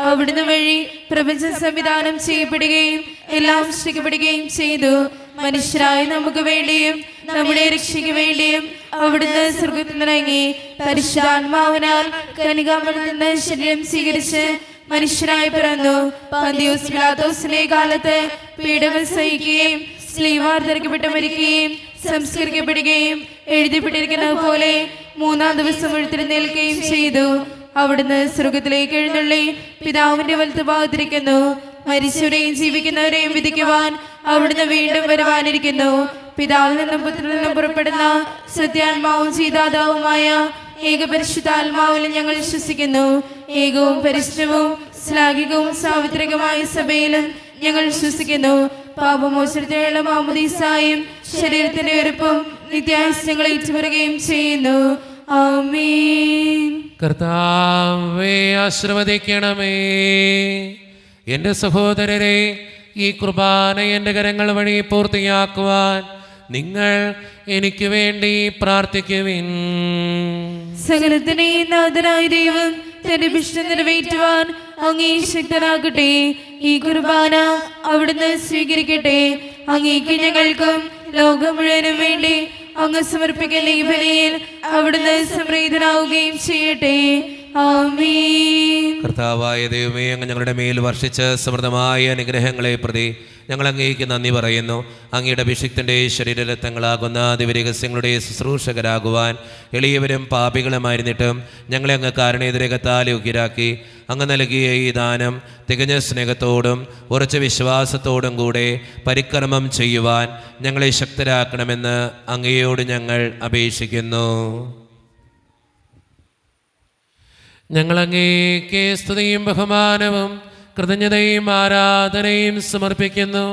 അവിടുന്ന് വഴി പ്രപഞ്ചം സംവിധാനം ചെയ്യപ്പെടുകയും എല്ലാം സൃഷ്ടിക്കപ്പെടുകയും ചെയ്തു. മനുഷ്യരായ നമുക്ക് വേണ്ടിയും നമ്മുടെ രക്ഷയ്ക്ക് വേണ്ടിയും അവിടുന്ന് സ്വർഗ്ഗത്തിൽ നിന്നിറങ്ങി പരിശുദ്ധാത്മാവിനാൽ കന്യകാമറിയത്തിൽ നിന്ന് ശരീരം സ്വീകരിച്ച് മനുഷ്യനായി പിറന്നു. പന്തിയോസ് പിലാത്തോസിന്റെ കാലത്ത് പീഡകൾ സഹിക്കുകയും സ്ലീവാർ ധരിക്കപ്പെട്ട് മരിക്കുകയും സംസ്കരിക്കപ്പെടുകയും എഴുതപ്പെട്ടിരിക്കുന്നത് പോലെ മൂന്നാം ദിവസം ഉയർത്തെഴുന്നേൽക്കുകയും ചെയ്തു. അവിടുന്ന് സ്വർഗത്തിലേക്ക് എഴുന്നള്ളി പിതാവിന്റെ വലത്തുഭാഗത്തിരിക്കുന്നു. മരിച്ചവരെയും ജീവിക്കുന്നവരെയും വിധിക്കുവാൻ അവിടുന്ന് വീണ്ടും വരുവാനിരിക്കുന്നു. പിതാവിൽ നിന്നും പുത്രനിൽ നിന്നും പുറപ്പെടുന്ന സത്യാത്മാവും ജീതാതാവുമായ ഏകപരിശുദ്ധാത്മാവിൽ ഞങ്ങൾ വിശ്വസിക്കുന്നു. ഏകവും പരിശുദ്ധവും ശ്ലാഘികവും സാർവത്രികമായ സഭയിലും ഞങ്ങൾ വിശ്വസിക്കുന്നു. പാപമോചനത്തിനുള്ള മാമോദീസായും ശരീരത്തിന്റെ ഉറപ്പും നിത്യായുസ്യങ്ങൾ ഏറ്റുപറയുകയും ചെയ്യുന്നു. ആമേൻ. കർത്താവേ, ആശീർവദിക്കണമേ. എൻ്റെ സഹോദരരെ, ഈ കുർബാന എൻ്റെ കരങ്ങൾ വഴി പൂർത്തിയാക്കുവാൻ നിങ്ങൾ എനിക്ക് വേണ്ടി പ്രാർത്ഥിക്കുവിൻ. സകലത്തിനെയും നാഥനായ ദൈവം തന്റെ ഇഷ്ടം നിറവേറ്റുവാൻ അങ്ങേ ശക്തനാകട്ടെ. ഈ കുർബാന അവിടുന്ന് സ്വീകരിക്കട്ടെ. അങ്ങേക്ക് ഞങ്ങൾക്കും ലോകം മുഴുവനും വേണ്ടി അങ്ങ് സമർപ്പിക്കുന്ന ഈ ബലിയിൽ അവിടുന്ന് സംപ്രീതനാവുകയും ചെയ്യട്ടെ. ആമേൻ. കർത്താവായ ദൈവമേ, അങ്ങ് ഞങ്ങളുടെ മേൽ വർഷിച്ച സമൃദ്ധമായ അനുഗ്രഹങ്ങളെ പ്രതി ഞങ്ങൾ അങ്ങേക്ക് നന്ദി പറയുന്നു. അങ്ങയുടെ അഭിഷിക്തൻ്റെ ശരീരരത്നങ്ങളാകുന്ന ദിവ്യരഹസ്യങ്ങളുടെ ശുശ്രൂഷകരാകുവാൻ എളിയവരും പാപികളുമായിരുന്നിട്ടും ഞങ്ങളെ അങ്ങ് കാരുണ്യതിരകത്താൽ യോഗ്യരാക്കി. അങ്ങ് നൽകിയ ഈ ദാനം തികഞ്ഞ സ്നേഹത്തോടും ഉറച്ച വിശ്വാസത്തോടും കൂടെ പരിക്രമം ചെയ്യുവാൻ ഞങ്ങളെ ശക്തരാക്കണമെന്ന് അങ്ങയോട് ഞങ്ങൾ അപേക്ഷിക്കുന്നു. ഞങ്ങൾ അങ്ങേക്ക് സ്തുതിയും ബഹുമാനവും കൃതജ്ഞതയും ആരാധനയും സമർപ്പിക്കുന്നു,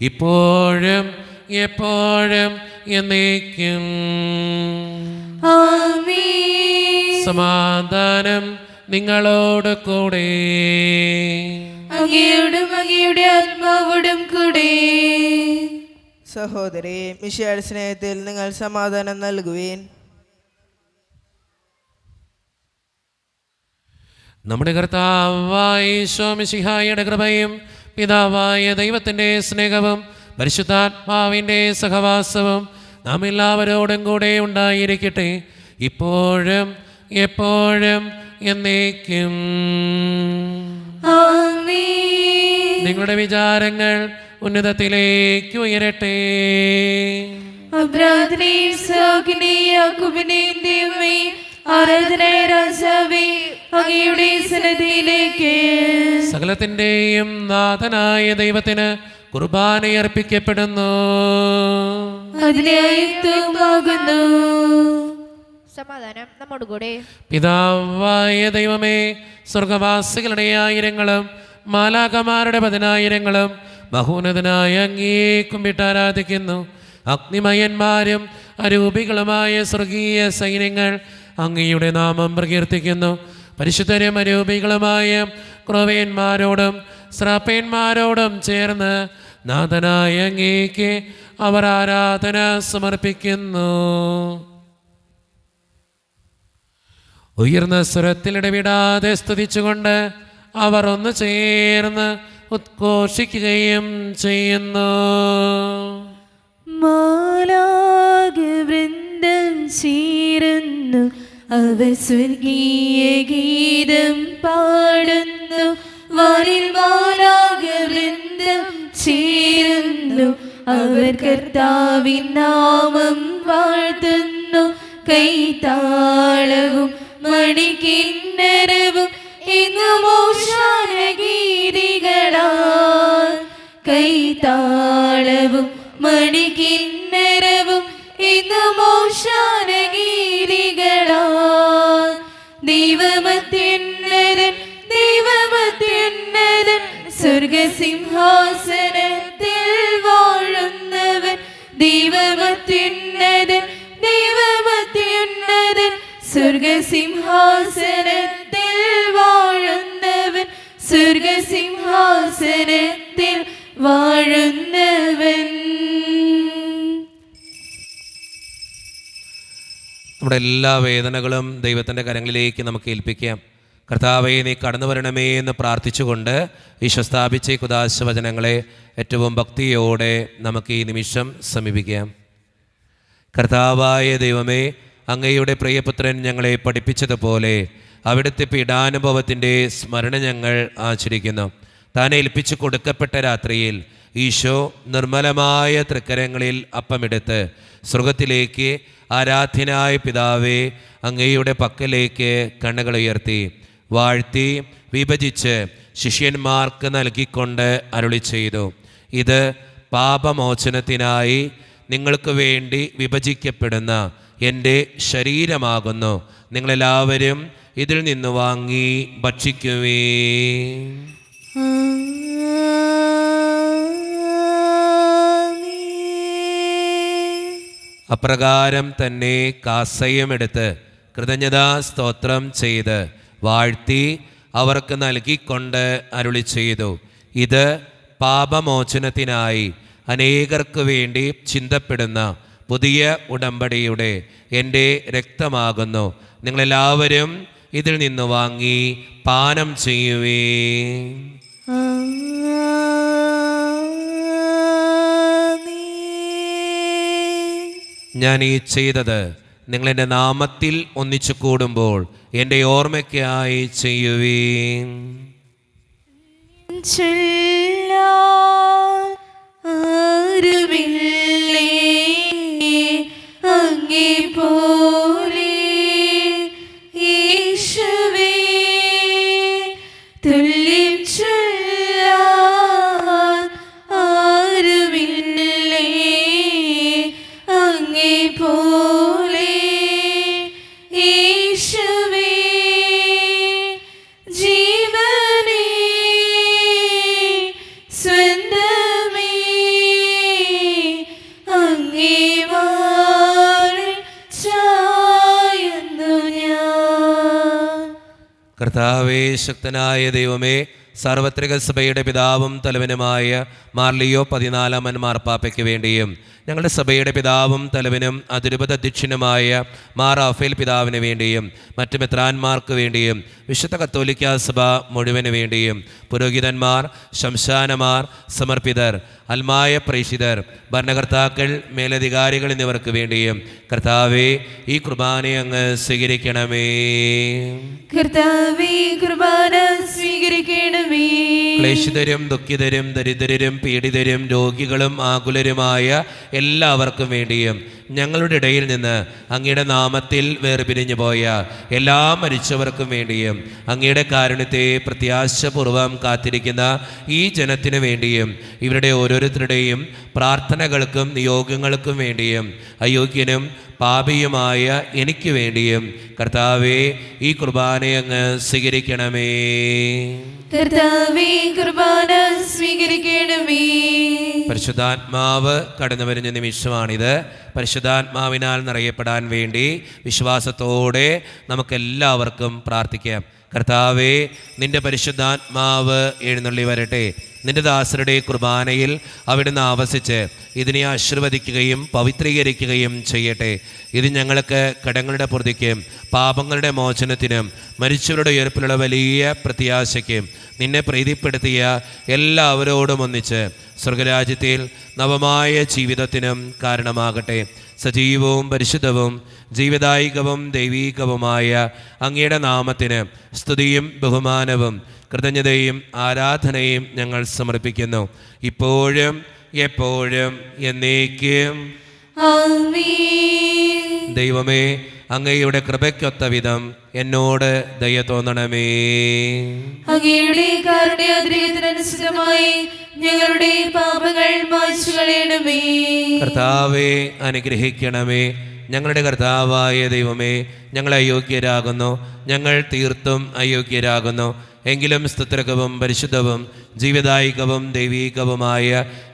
ഇപ്പോഴും എപ്പോഴും എന്നേക്കും. ആമേൻ. സമാധാനം നിങ്ങളോട് കൂടെ. അങ്ങയോടും അങ്ങയുടെ ആത്മാവോടും കൂടെ. സഹോദരി, മിശിഹായുടെ സ്നേഹത്തിൽ നിങ്ങൾ സമാധാനം നൽകുവിൻ. നമ്മുടെ കർത്താവായ ഈശോ മിശിഹായുടെ കൃപയും പിതാവായ ദൈവത്തിൻ്റെ സ്നേഹവും പരിശുദ്ധാത്മാവിൻ്റെ സഹവാസവും നാം എല്ലാവരോടും കൂടെ ഉണ്ടായിരിക്കട്ടെ, ഇപ്പോഴും എപ്പോഴും എന്നേക്കും. ആമേൻ. നിങ്ങളുടെ വിചാരങ്ങൾ ഉന്നതത്തിലേക്ക് ഉയരട്ടെ. അബ്രാഹത്തിനെയും ഇസ്ഹാക്കിനെയും യാക്കോബിനെയും ദൈവമേ, ആരാധനായ രാജാവേ, അങ്ങയുടെ സന്നിധിയിലേക്ക്. സകലത്തിൻ്റെയും നാഥനായ ദൈവത്തിന് കുർബാനയർപ്പിക്കപ്പെടുന്നു. അതിനായുക്തമാകുന്നു. സമാധാനം നമ്മോടുകൂടെ. പിതാവായ ദൈവമേ, സ്വർഗവാസികളുടെ ആയിരങ്ങളും മാലാകമാരുടെ 10,000ങ്ങളും മഹോന്നതനായ അങ്ങേ കുമ്പിട്ട് ആരാധിക്കുന്നു. അഗ്നിമയന്മാരും അരൂപികളുമായ സ്വർഗീയ സൈന്യങ്ങൾ അങ്ങയുടെ നാമം പ്രകീർത്തിക്കുന്നു. പരിശുദ്ധരും അരൂപികളുമായ ക്രോവേന്മാരോടും ശ്രാപ്പേന്മാരോടും ചേർന്ന് നാഥനായ അങ്ങേക്ക് അവർ ആരാധന സമർപ്പിക്കുന്നു. ഉയർന്ന സ്വരത്തിൽ ഇടവിടാതെ സ്തുതിച്ചുകൊണ്ട് അവർ ഒന്ന് ചേർന്ന് ഉദ്ഘോഷിക്കുകയും ചെയ്യുന്നു. മാലാഖവൃന്ദം ചേരുന്നു, അവർ സ്വർഗീയ ഗീതം പാടുന്നു. വാനിൽ മാലാഖവൃന്ദം ചേരുന്നു, അവർ കർത്താവിൻ നാമം വാഴ്ത്തുന്നു. കൈതാളവും മണിക്കിന്നരവും എന്നും ഓശാന ഗീതികളാൽ. കൈതാളവും മണിക്കിന്നരവും എന്നും ഓശാന ഗീതികളാൽ. ദൈവമത്യുന്നതൻ ദൈവമത്യുന്നതൻ സ്വർഗസിംഹാസനത്തിൽ വാഴുന്നവൻ. ദൈവമത്യുന്നതൻ ദൈവമത്യുന്നതൻ സ്വർഗസിംഹാസനത്തിൽ വാഴുന്നവൻ. സ്വർഗസിംഹാസനത്തിൽ വാഴുന്നവൻ. നമ്മുടെ എല്ലാ വേദനകളും ദൈവത്തിൻ്റെ കരങ്ങളിലേക്ക് നമുക്ക് ഏൽപ്പിക്കാം. കർത്താവേ, നീ കടന്നു വരണമേ എന്ന് പ്രാർത്ഥിച്ചുകൊണ്ട് ഈശോ സ്ഥാപിച്ച ഈ കുദാശ വചനങ്ങളെ ഏറ്റവും ഭക്തിയോടെ നമുക്ക് ഈ നിമിഷം സമീപിക്കാം. കർത്താവായ ദൈവമേ, അങ്ങയുടെ പ്രിയപുത്രൻ ഞങ്ങളെ പഠിപ്പിച്ചതുപോലെ അവിടുത്തെ പീഡാനുഭവത്തിൻ്റെ സ്മരണ ഞങ്ങൾ ആചരിക്കുന്നു. താൻ ഏൽപ്പിച്ചു കൊടുക്കപ്പെട്ട രാത്രിയിൽ ഈശോ നിർമ്മലമായ തൃക്കരങ്ങളിൽ അപ്പമെടുത്ത് സ്വർഗത്തിലേക്ക് ആരാധ്യനായ പിതാവേ അങ്ങയുടെ പക്കലേക്ക് കണ്ണുകൾ ഉയർത്തി വാഴ്ത്തി വിഭജിച്ച് ശിഷ്യന്മാർക്ക് നൽകിക്കൊണ്ട് അരുളി ചെയ്തു, ഇത് പാപമോചനത്തിനായി നിങ്ങൾക്ക് വേണ്ടി വിഭജിക്കപ്പെടുന്ന എൻ്റെ ശരീരമാകുന്നു. നിങ്ങളെല്ലാവരും ഇതിൽ നിന്ന് വാങ്ങി ഭക്ഷിക്കുവേ. അപ്രകാരം തന്നെ കാസയുമെടുത്ത് കൃതജ്ഞതാ സ്തോത്രം ചെയ്ത് വാഴ്ത്തി അവർക്ക് നൽകിക്കൊണ്ട് അരുളി ചെയ്തു, ഇത് പാപമോചനത്തിനായി അനേകർക്ക് വേണ്ടി ചിന്തപ്പെടുന്ന പുതിയ ഉടമ്പടിയുടെ എൻ്റെ രക്തമാകുന്നു. നിങ്ങളെല്ലാവരും ഇതിൽ നിന്ന് വാങ്ങി പാനം ചെയ്യുവേ. ഞാൻ ഈ ചെയ്തത് നിങ്ങളെൻ്റെ നാമത്തിൽ ഒന്നിച്ചു കൂടുമ്പോൾ എൻ്റെ ഓർമ്മയ്ക്കായി ചെയ്യുവീൻ. അങ്ങേ പോലെ യേശുവേ തുല്യം ചൊല്ലാൻ ആരുമില്ലേ. അങ്ങേ പോലെ യേശുവേ ജീവനേ സ്വന്തമേ അങ്ങേ കർത്താവേ, ശക്തനായ ദൈവമേ, സാർവത്രിക സഭയുടെ പിതാവും തലവനുമായ മാർലിയോ 14 മാർപ്പാപ്പയ്ക്ക് വേണ്ടിയും ഞങ്ങളുടെ സഭയുടെ പിതാവും തലവനും അതിരൂപത അധ്യക്ഷനുമായ മാർ റാഫേൽ പിതാവിന് വേണ്ടിയും മറ്റു മെത്രാന്മാർക്ക് വേണ്ടിയും വിശുദ്ധ കത്തോലിക്കാ സഭ മുഴുവന് വേണ്ടിയും പുരോഹിതന്മാർ, ശംശാനമാർ, സമർപ്പിതർ, അൽമായ പ്രേഷിതർ, ഭരണകർത്താക്കൾ, മേലധികാരികൾ എന്നിവർക്ക് വേണ്ടിയും കർത്താവേ ഈ കുർബാനയെ അങ്ങ് സ്വീകരിക്കണമേ. കർത്താവേ കുർബാന സ്വീകരിക്കണമേ. ക്ലേശിതരും ദുഃഖിതരും ദരിദ്രരും പീഡിതരും രോഗികളും ആകുലരുമായ എല്ലാവർക്കും വേണ്ടിയും ഞങ്ങളുടെ ഇടയിൽ നിന്ന് അങ്ങയുടെ നാമത്തിൽ വേർപിരിഞ്ഞു പോയ എല്ലാ മരിച്ചവർക്കും വേണ്ടിയും അങ്ങയുടെ കാരുണ്യത്തെ പ്രത്യാശപൂർവം കാത്തിരിക്കുന്ന ഈ ജനത്തിനു വേണ്ടിയും ഇവരുടെ ഓരോരുത്തരുടെയും പ്രാർത്ഥനകൾക്കും നിയോഗങ്ങൾക്കും വേണ്ടിയും അയോഗ്യനും പാപിയുമായ എനിക്ക് വേണ്ടിയും കർത്താവേ ഈ കുർബാനയെ അങ്ങ് സ്വീകരിക്കണമേ. കർത്താവേ കുർബാന സ്വീകരിക്കണമേ. പരിശുദ്ധാത്മാവ് കടന്നു വരുന്ന നിമിഷമാണിത്. പരിശുദ്ധാത്മാവിനാൽ നിറയപ്പെടാൻ വേണ്ടി വിശ്വാസത്തോടെ നമുക്കെല്ലാവർക്കും പ്രാർത്ഥിക്കാം. കർത്താവേ, നിന്റെ പരിശുദ്ധാത്മാവ് എഴുന്നള്ളി വരട്ടെ. നിന്റെ ദാസരുടെ കുർബാനയിൽ അവിടുന്ന് ആവസിച്ച് ഇതിനെ ആശീർവദിക്കുകയും പവിത്രീകരിക്കുകയും ചെയ്യട്ടെ. ഇത് ഞങ്ങൾക്ക് കടങ്ങളുടെ പൊറുതിക്കും പാപങ്ങളുടെ മോചനത്തിനും മരിച്ചവരുടെ ഉയർപ്പിലുള്ള വലിയ പ്രത്യാശയ്ക്കും നിന്നെ പ്രീതിപ്പെടുത്തിയ എല്ലാവരോടും ഒന്നിച്ച് സ്വർഗരാജ്യത്തിൽ നവമായ ജീവിതത്തിനും കാരണമാകട്ടെ. സജീവവും പരിശുദ്ധവും ജീവദായികവും ദൈവീകവുമായ അങ്ങയുടെ നാമത്തിന് സ്തുതിയും ബഹുമാനവും കൃതജ്ഞതയും ആരാധനയും ഞങ്ങൾ സമർപ്പിക്കുന്നു, ഇപ്പോഴും എപ്പോഴും എന്നേക്കും. ആമേൻ. ദൈവമേ, അങ്ങയുടെ കൃപയ്ക്കൊത്ത വിധം എന്നോട് ദയ തോന്നണമേ. അങ്ങയുടെ കാരുണ്യാതിരേകത്തിനനുസൃതമായി ഞങ്ങളുടെ പാപങ്ങൾ മായ്ച്ചു കളയണമേ. കർത്താവെ അനുഗ്രഹിക്കണമേ. ഞങ്ങളുടെ കർത്താവായ ദൈവമേ, ഞങ്ങൾ അയോഗ്യരാകുന്നു, ഞങ്ങൾ തീർത്തും അയോഗ്യരാകുന്നു. എങ്കിലും സ്തുത്രകവും പരിശുദ്ധവും ജീവദായികവും ദൈവീകവുമായ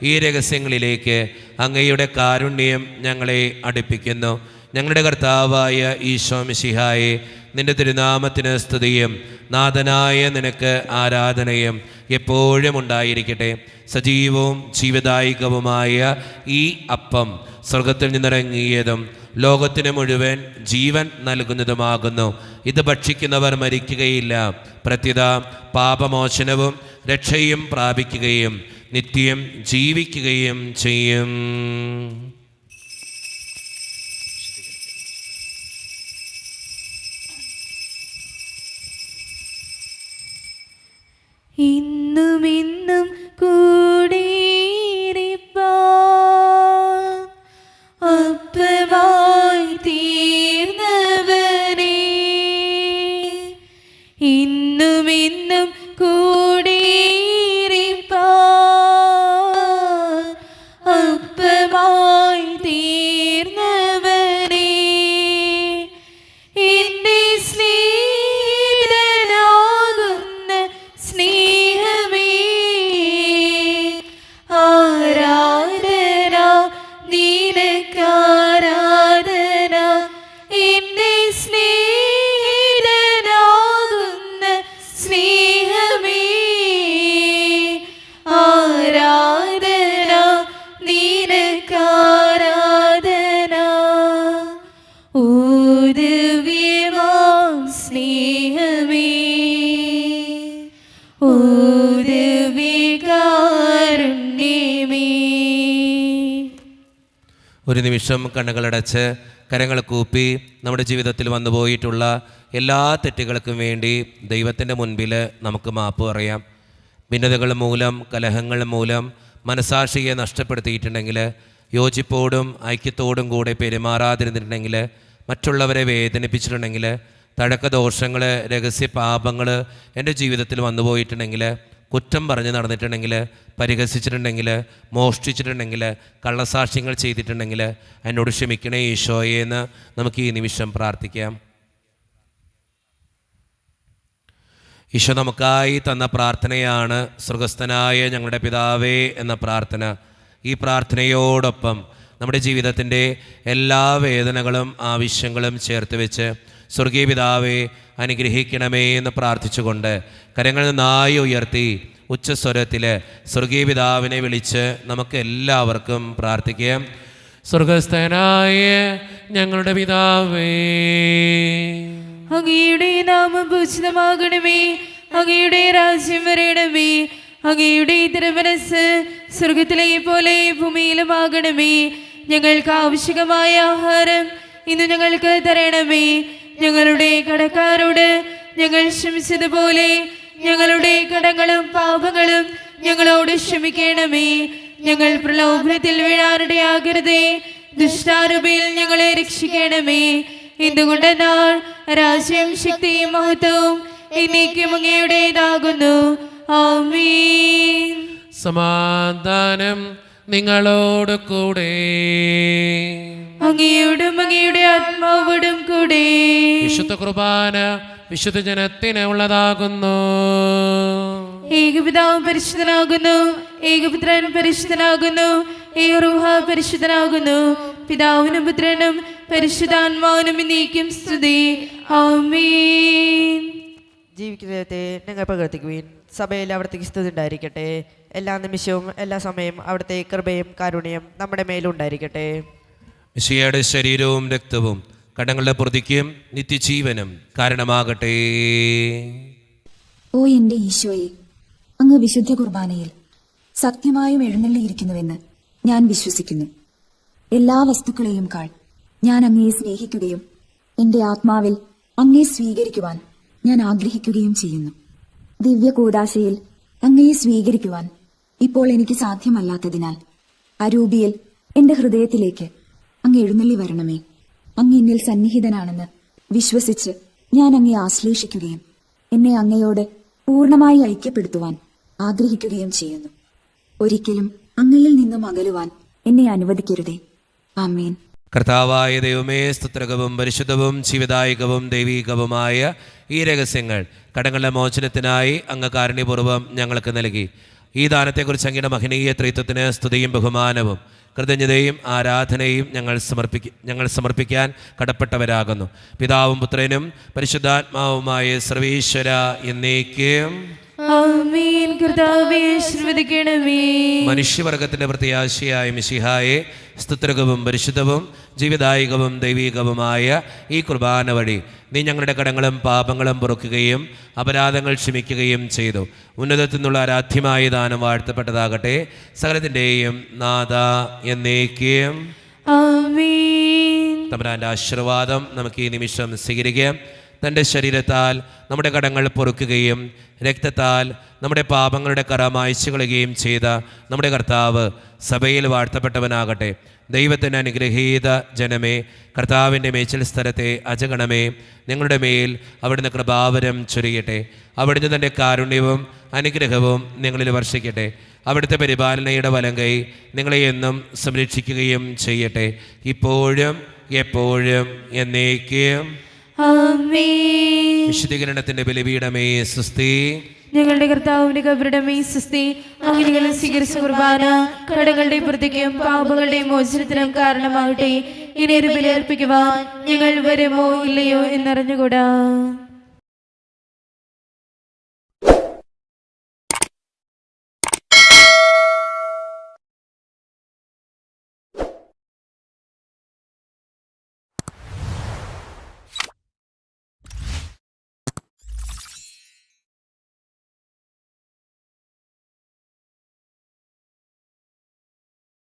ഈ രഹസ്യങ്ങളിലേക്ക് അങ്ങയുടെ കാരുണ്യം ഞങ്ങളെ അടുപ്പിക്കുന്നു. ഞങ്ങളുടെ കർത്താവായ ഈശോ മിശിഹായെ, നിന്റെ തിരുനാമത്തിന് സ്തുതിയും നാഥനായ നിനക്ക് ആരാധനയും എപ്പോഴും ഉണ്ടായിരിക്കട്ടെ. സജീവവും ജീവദായികവുമായ ഈ അപ്പം സ്വർഗത്തിൽ നിന്നിറങ്ങിയതും ലോകത്തിന് മുഴുവൻ ജീവൻ നൽകുന്നതുമാകുന്നു. ഇത് ഭക്ഷിക്കുന്നവർ മരിക്കുകയില്ല, പ്രത്യുത പാപമോചനവും രക്ഷയും പ്രാപിക്കുകയും നിത്യം ജീവിക്കുകയും ചെയ്യും. ഇന്നും ഇന്നും കൂടിയിരിപ്പാൻ അപ്പമായി തീർന്നവനേ, ഇന്നും ഇന്നും കൂടിയിരിപ്പാൻ അപ്പമായി തീർന്നവനേ, എന്റെ സ്നേഹിതനാകുന്ന സ്നേഹമേ, ആരാധന നിനക്കാരാധന, എന്റെ സ്നേഹിതനാകുന്ന സ്നേഹമേ, ആരാധന നിനക്കാരാധന, ഓ ദിവ്യമാം സ്നേഹമേ, ഓ ദിവ്യകാരുണ്യമേ. ഒരു നിമിഷം കണ്ണുകളടച്ച് കരങ്ങൾ കൂപ്പി നമ്മുടെ ജീവിതത്തിൽ വന്നുപോയിട്ടുള്ള എല്ലാ തെറ്റുകൾക്കും വേണ്ടി ദൈവത്തിൻ്റെ മുൻപിൽ നമുക്ക് മാപ്പ് പറയാം. ഭിന്നതകൾ മൂലം, കലഹങ്ങൾ മൂലം മനസാക്ഷിയെ നഷ്ടപ്പെടുത്തിയിട്ടുണ്ടെങ്കിൽ, യോജിപ്പോടും ഐക്യത്തോടും കൂടെ പെരുമാറാതിരുന്നിട്ടുണ്ടെങ്കിൽ, മറ്റുള്ളവരെ വേദനിപ്പിച്ചിട്ടുണ്ടെങ്കിൽ, തഴക്കദോഷങ്ങൾ, രഹസ്യ പാപങ്ങൾ എൻ്റെ ജീവിതത്തിൽ വന്നുപോയിട്ടുണ്ടെങ്കിൽ, കുറ്റം പറഞ്ഞ് നടന്നിട്ടുണ്ടെങ്കിൽ, പരിഹസിച്ചിട്ടുണ്ടെങ്കിൽ, മോഷ്ടിച്ചിട്ടുണ്ടെങ്കിൽ, കള്ളസാക്ഷ്യങ്ങൾ ചെയ്തിട്ടുണ്ടെങ്കിൽ എന്നോട് ക്ഷമിക്കണേ ഈശോയെ എന്ന് നമുക്ക് ഈ നിമിഷം പ്രാർത്ഥിക്കാം. ഈശോ നമുക്കായി തന്ന പ്രാർത്ഥനയാണ് സ്വർഗസ്ഥനായ ഞങ്ങളുടെ പിതാവേ എന്ന പ്രാർത്ഥന. ഈ പ്രാർത്ഥനയോടൊപ്പം നമ്മുടെ ജീവിതത്തിൻ്റെ എല്ലാ വേദനകളും ആവശ്യങ്ങളും ചേർത്ത് വെച്ച് സ്വർഗീയ പിതാവേ അനുഗ്രഹിക്കണമേ എന്ന് പ്രാർത്ഥിച്ചുകൊണ്ട് കരങ്ങൾ നന്നായി ഉയർത്തി ഉച്ചസ്വരത്തിൽ സ്വർഗീയ പിതാവിനെ വിളിച്ച് നമുക്ക് എല്ലാവർക്കും പ്രാർത്ഥിക്കാം. സ്വർഗസ്ഥനായ ഞങ്ങളുടെ പിതാവേ, അങ്ങയുടെ നാമം പൂജിതമാകണമേ, അങ്ങയുടെ രാജ്യം വരണമേ, അങ്ങയുടെ തിരുമനസ്സ് സ്വർഗത്തിലെ പോലെ ഭൂമിയിലുമാകണമേ. ഞങ്ങൾക്ക് ആവശ്യമായ ആഹാരം ഇന്ന് ഞങ്ങൾക്ക് തരണമേ. ഞങ്ങളുടെ കടക്കാരോട് ഞങ്ങൾ ക്ഷമിച്ചതുപോലെ ഞങ്ങളുടെ കടങ്ങളും പാപങ്ങളും ഞങ്ങളോട് ക്ഷമിക്കണമേ. ഞങ്ങൾ പ്രലോഭനത്തിൽ വീഴാനിടയാകരുതേ, ദുഷ്ടാരൂപിയിൽ ഞങ്ങളെ രക്ഷിക്കണമേ. എന്തുകൊണ്ടെന്നാൽ രാജ്യം, ശക്തിയും മഹത്വവും എന്നേക്കും അങ്ങയുടേതാകുന്നു. ആമേൻ. സമാധാനം നിങ്ങളോട് കൂടെ. അങ്ങയോടും അങ്ങയുടെ ആത്മാവോടും കൂടെ. വിശുദ്ധ കുർബാന വിശുദ്ധ ജനത്തിന് ഉള്ളതാകുന്നു. ഏകപിതാവും പരിശുദ്ധനാകുന്നു, ഏകപുത്രൻ പരിശുദ്ധനാകുന്നു, ഏകരൂഹ പരിശുദ്ധനാകുന്നു. പിതാവിനും പുത്രനും പരിശുദ്ധാത്മാവിനും എന്നേക്കും സ്തുതി. ആമേൻ. ജീവിക്കുന്ന ദൈവത്തെ നിങ്ങൾ പ്രകീർത്തിക്കുവിൻ. സഭയിൽ അവിടത്തേക്ക് സ്തുതി ഉണ്ടായിരിക്കട്ടെ. എല്ലാ നിമിഷവും എല്ലാ സമയം അവിടുത്തെ കൃപയും കാരുണ്യം നമ്മുടെ മേലുണ്ടായിരിക്കട്ടെ. മിശിഹായുടെ ശരീരവും രക്തവും കടങ്ങളുടെ പ്രതിക്കും നിത്യജീവനും കാരണമാകട്ടെ. ഓ എൻ്റെ ഈശോയെ, അങ്ങ് വിശുദ്ധ കുർബാനയിൽ സത്യമായും എഴുന്നള്ളിയിരിക്കുന്നുവെന്ന് ഞാൻ വിശ്വസിക്കുന്നു. എല്ലാ വസ്തുക്കളെയും കാൾ ഞാൻ അങ്ങയെ സ്നേഹിക്കുകയും എൻ്റെ ആത്മാവിൽ അങ്ങയെ സ്വീകരിക്കുവാൻ ഞാൻ ആഗ്രഹിക്കുകയും ചെയ്യുന്നു. ദിവ്യ കൂദാശയിൽ അങ്ങയെ സ്വീകരിക്കുവാൻ ഇപ്പോൾ എനിക്ക് സാധ്യമല്ലാത്തതിനാൽ അരൂപിയിൽ എൻ്റെ ഹൃദയത്തിലേക്ക് അങ്ങ് എഴുന്നള്ളി വരണമേ. അങ്ങ് എന്നിൽ സന്നിഹിതനാണെന്ന് വിശ്വസിച്ച് ഞാൻ അങ്ങയെ ആശ്ലേഷിക്കുകയും എന്നെ അങ്ങയോട് പൂർണ്ണമായി ഐക്യപ്പെടുത്തുവാൻ ആഗ്രഹിക്കുകയും ചെയ്യുന്നു. ഒരിക്കലും അങ്ങയിൽ നിന്നും അകലുവാൻ എന്നെ അനുവദിക്കരുതേ. ആമേൻ. കർത്താവായ ദൈവമേ, സ്തുത്രകവും പരിശുദ്ധവും ജീവദായകവും ദൈവീകവുമായ ഈ രഹസ്യങ്ങൾ കടങ്ങളുടെ മോചനത്തിനായി അങ്ങ് കാരുണ്യപൂർവ്വം ഞങ്ങൾക്ക് നൽകി. ഈ ദാനത്തെക്കുറിച്ച് അങ്ങയുടെ മഹനീയ ത്രിത്വത്തിന് സ്തുതിയും ബഹുമാനവും കൃതജ്ഞതയും ആരാധനയും ഞങ്ങൾ സമർപ്പിക്കാൻ കടപ്പെട്ടവരാകുന്നു. പിതാവും പുത്രനും പരിശുദ്ധാത്മാവുമായ സർവീശ്വര എന്നേക്കും ആമേൻ. കർത്താവേ ആശീർവദിക്കണമേ. മനുഷ്യവർഗത്തിന്റെ പ്രത്യാശയായ മിശിഹായെ, സ്തുത്രകവും പരിശുദ്ധവും ജീവദായകവും ദൈവീകവുമായ ഈ കുർബാന വഴി നീ ഞങ്ങളുടെ കടങ്ങളും പാപങ്ങളും പൊറുക്കുകയും അപരാധങ്ങൾ ക്ഷമിക്കുകയും ചെയ്തു. ഉന്നതത്തിൽ നിന്നുള്ള ആരാധ്യമായ ദാനം വാഴ്ത്തപ്പെട്ടതാകട്ടെ. സകലത്തിൻ്റെയും നാഥ എന്നേക്കും ആമേൻ. തമ്പുരാന്റെ ആശീർവാദം നമുക്ക് ഈ നിമിഷം സ്വീകരിക്കാം. തൻ്റെ ശരീരത്താൽ നമ്മുടെ കടങ്ങൾ പൊറുക്കുകയും രക്തത്താൽ നമ്മുടെ പാപങ്ങളുടെ കറ മായ്ച്ചു കളയുകയും ചെയ്ത നമ്മുടെ കർത്താവ് സഭയിൽ വാഴ്ത്തപ്പെട്ടവനാകട്ടെ. ദൈവത്തിൻ്റെ അനുഗ്രഹീത ജനമേ, കർത്താവിൻ്റെ മേച്ചിൽ സ്ഥലത്തെ അജഗണമേ, നിങ്ങളുടെ മേൽ അവിടുന്ന് കൃപാവരം ചൊരിയട്ടെ. അവിടുന്ന് തൻ്റെ കാരുണ്യവും അനുഗ്രഹവും നിങ്ങളിൽ വർഷിക്കട്ടെ. അവിടുത്തെ പരിപാലനയുടെ വലങ്കൈ നിങ്ങളെ എന്നും സംരക്ഷിക്കുകയും ചെയ്യട്ടെ, ഇപ്പോഴും എപ്പോഴും എന്നേക്കും. ആമേൻ. വിശുദ്ധീകരണത്തിന്റെ ബലിപീഠമേ സുസ്തി. ഞങ്ങളുടെ കർത്താവിന്റെ കബറിടമേ സുസ്തി. അങ്ങനെയുള്ള സ്വീകരിച്ച കുർബാന കടങ്ങളുടെ പ്രതിക്കും പാപങ്ങളുടെ മോചനത്തിനും കാരണമാകട്ടെ. ഇനി ഒരു ബലി അർപ്പിക്കുവാൻ ഞങ്ങൾ വരുമോ ഇല്ലയോ എന്നറിഞ്ഞുകൂടാ.